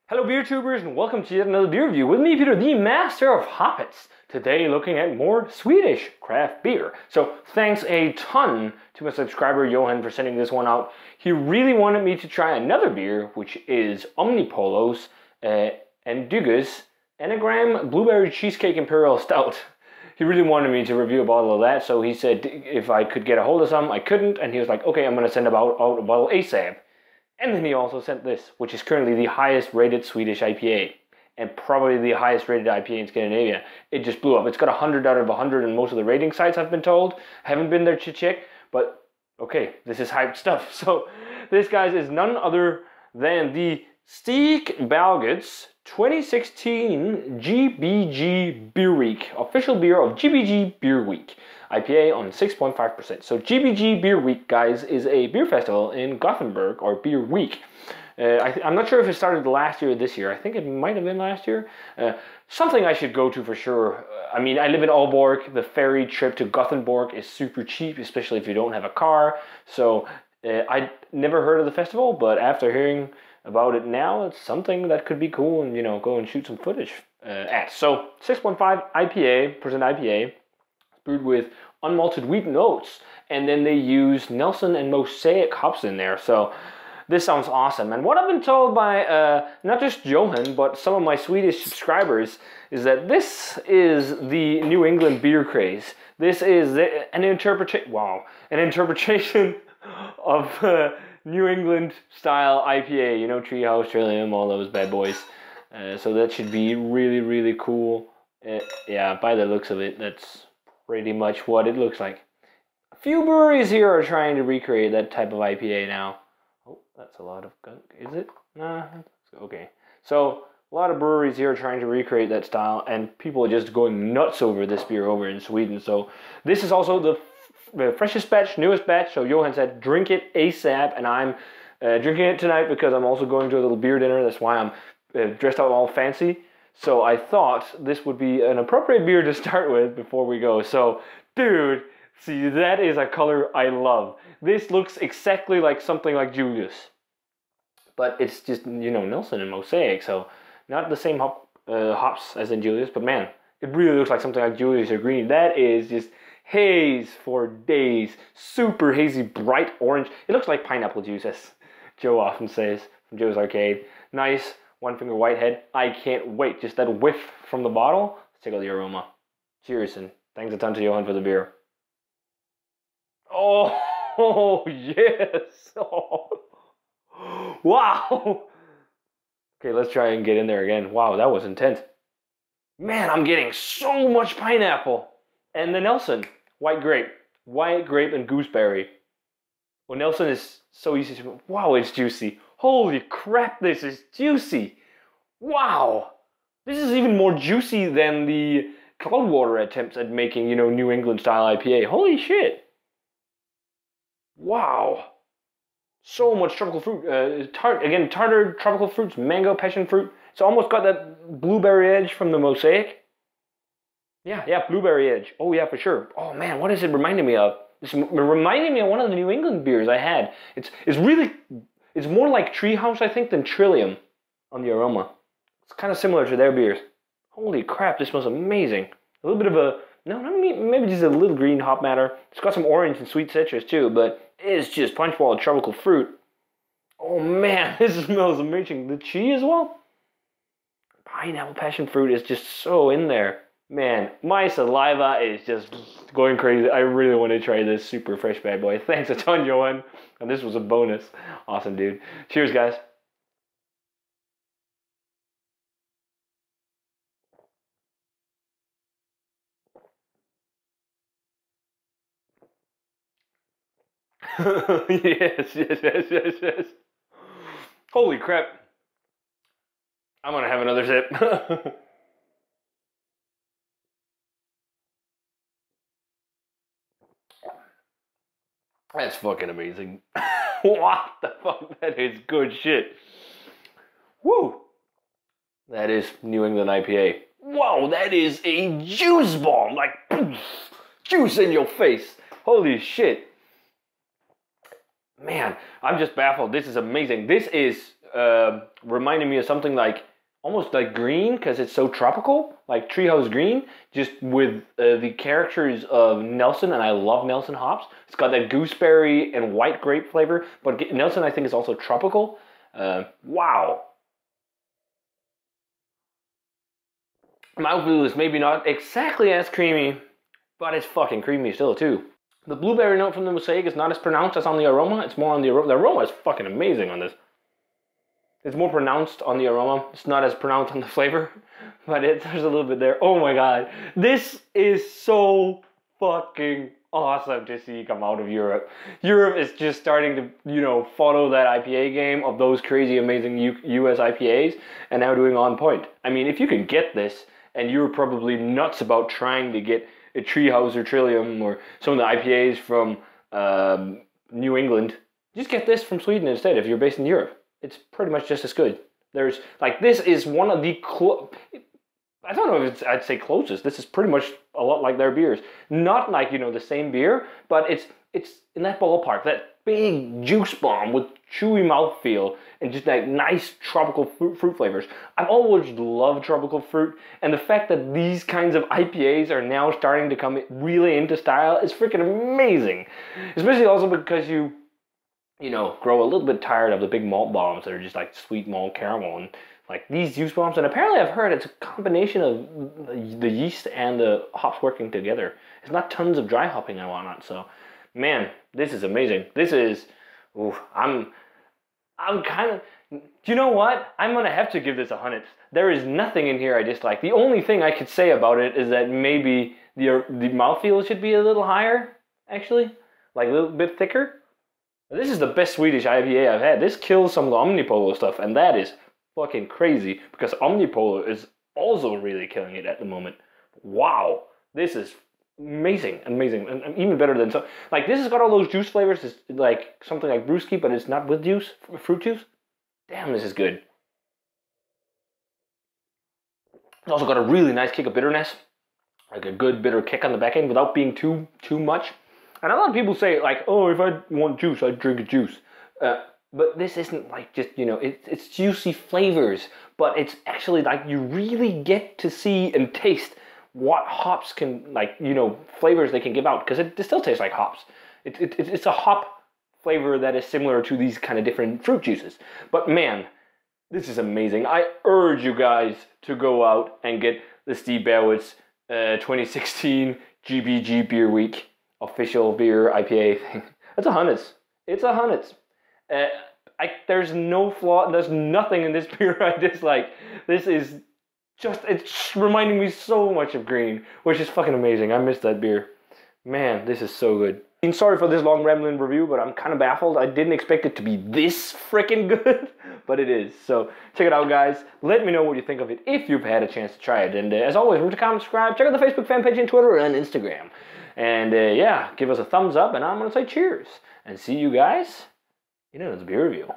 Hello beer tubers and welcome to yet another beer review with me, Peter, the master of hoppets. Today looking at more Swedish craft beer. So thanks a ton to my subscriber Johan for sending this one out. He really wanted me to try another beer, which is Omnipolo's Stigbergets Gbg Blueberry Cheesecake Imperial Stout. He really wanted me to review a bottle of that, so he said if I could get a hold of some, I couldn't, and he was like, okay, I'm going to send out a bottle ASAP. And then he also sent this, which is currently the highest rated Swedish IPA, and probably the highest rated IPA in Scandinavia. It just blew up. It's got 100 out of 100 in most of the rating sites, I've been told. I haven't been there to check, but okay, this is hyped stuff. So this, guys, is none other than the Stigbergets 2016 Gbg Beer Week, official beer of Gbg Beer Week. IPA on 6.5%. So Gbg Beer Week, guys, is a beer festival in Gothenburg, or Beer Week. I'm not sure if it started last year or this year. I think it might have been last year. Something I should go to for sure. I mean, I live in Aalborg. The ferry trip to Gothenburg is super cheap, especially if you don't have a car. So I never heard of the festival, but after hearing about it now, it's something that could be cool and, you know, go and shoot some footage at. So 6.5 IPA, IPA, brewed with unmalted wheat and oats, and then they use Nelson and Mosaic hops in there. So this sounds awesome. And what I've been told by not just Johan, but some of my Swedish subscribers is that this is the New England beer craze. This is an interpretation of New England style IPA, you know, Treehouse, Trillium, all those bad boys. So that should be really, really cool. Yeah, by the looks of it, that's pretty much what it looks like. A few breweries here are trying to recreate that type of IPA now. Oh, that's a lot of gunk, is it? Nah, okay. So a lot of breweries here are trying to recreate that style, and people are just going nuts over this beer over in Sweden. So this is also the freshest batch, newest batch. So Johan said, drink it ASAP, and I'm drinking it tonight because I'm also going to a little beer dinner. That's why I'm dressed up all fancy. So I thought this would be an appropriate beer to start with before we go. So, dude, see, that is a color I love. This looks exactly like something like Julius. But it's just, you know, Nelson and Mosaic, so not the same hops as in Julius, but man, it really looks like something like Julius or Green. That is just haze for days. Super hazy, bright orange. It looks like pineapple juice, as Joe often says from Joe's Arcade. Nice. One finger whitehead. I can't wait. Just that whiff from the bottle. Let's check out the aroma. Cheers, and thanks a ton to Johan for the beer. Oh, yes. Oh. Wow. Okay, let's try and get in there again. Wow, that was intense. Man, I'm getting so much pineapple. And the Nelson, white grape and gooseberry. Well, Nelson is so easy to... Wow, it's juicy. Holy crap, this is juicy. Wow. This is even more juicy than the Cloudwater attempts at making, you know, New England style IPA. Holy shit. Wow. So much tropical fruit. Tartar tropical fruits, mango, passion fruit. It's almost got that blueberry edge from the Mosaic. Yeah, blueberry edge. Oh yeah, for sure. Oh man, what is it reminding me of? It's reminding me of one of the New England beers I had. It's more like Treehouse, I think, than Trillium on the aroma. It's kind of similar to their beers. Holy crap, this smells amazing. A little bit of a, maybe just a little green hop matter. It's got some orange and sweet citrus too, but it's just punchbowl of tropical fruit. Oh man, this smells amazing. The cheese as well? Pineapple passion fruit is just so in there. Man, my saliva is just going crazy. I really want to try this super fresh bad boy. Thanks a ton, Johan. And this was a bonus. Awesome, dude. Cheers, guys. Yes. Holy crap. I'm going to have another sip. That's fucking amazing. What the fuck? That is good shit. Woo! That is New England IPA. Wow, that is a juice bomb! Like, poof, juice in your face. Holy shit. Man, I'm just baffled. This is amazing. This is, reminded me of something like almost like green because it's so tropical, like Treehouse Green, just with the characters of Nelson, and I love Nelson hops. It's got that gooseberry and white grape flavor, but Nelson I think is also tropical. Wow. Mouthfeel is maybe not exactly as creamy, but it's fucking creamy still too. The blueberry note from the Mosaic is not as pronounced as on the aroma. It's more on the aroma. The aroma is fucking amazing on this. It's more pronounced on the aroma. It's not as pronounced on the flavor, but there's a little bit there. Oh my god. This is so fucking awesome to see come out of Europe. Europe is just starting to, you know, follow that IPA game of those crazy, amazing US IPAs and now doing On Point. I mean, if you can get this, and you're probably nuts about trying to get a Treehouse or Trillium or some of the IPAs from New England, just get this from Sweden instead if you're based in Europe. It's pretty much just as good. There's, like, this is one of the, I don't know if it's, I'd say closest. This is pretty much a lot like their beers. Not like, you know, the same beer, but it's in that ballpark, that big juice bomb with chewy mouthfeel and just that nice tropical fruit flavors. I've always loved tropical fruit, and the fact that these kinds of IPAs are now starting to come really into style is freaking amazing. Especially also because you know, grow a little bit tired of the big malt bombs that are just like sweet malt caramel and like these juice bombs. And apparently I've heard it's a combination of the yeast and the hops working together. It's not tons of dry hopping and whatnot. So, man, this is amazing. This is, ooh, I'm kind of, do you know what? I'm going to have to give this 100. There is nothing in here I dislike. The only thing I could say about it is that maybe the mouthfeel should be a little higher, actually. Like a little bit thicker. This is the best Swedish IPA I've had. This kills some of the Omnipolo stuff, and that is fucking crazy because Omnipolo is also really killing it at the moment. Wow, this is amazing, amazing, and even better than so. Like this has got all those juice flavors. It's like something like brewski, but it's not with juice, fruit juice. Damn, this is good. It's also got a really nice kick of bitterness, like a good bitter kick on the back end without being too much. And a lot of people say, like, oh, if I want juice, I'd drink a juice. But this isn't like just, you know, it's juicy flavors. But it's actually like you really get to see and taste what hops can, like, you know, flavors they can give out. Because it still tastes like hops. It's a hop flavor that is similar to these kind of different fruit juices. But man, this is amazing. I urge you guys to go out and get the Stigbergets 2016 Gbg Beer Week. Official beer IPA thing. It's 100. It's 100. There's no flaw. There's nothing in this beer I dislike. This is just, it's reminding me so much of green, which is fucking amazing. I miss that beer. Man, this is so good. I'm sorry for this long rambling review, but I'm kind of baffled. I didn't expect it to be this freaking good, but it is. So check it out, guys. Let me know what you think of it if you've had a chance to try it. And as always, remember to comment, subscribe, check out the Facebook fan page and Twitter and Instagram. And yeah, give us a thumbs up, and I'm going to say cheers. And see you guys in another beer review.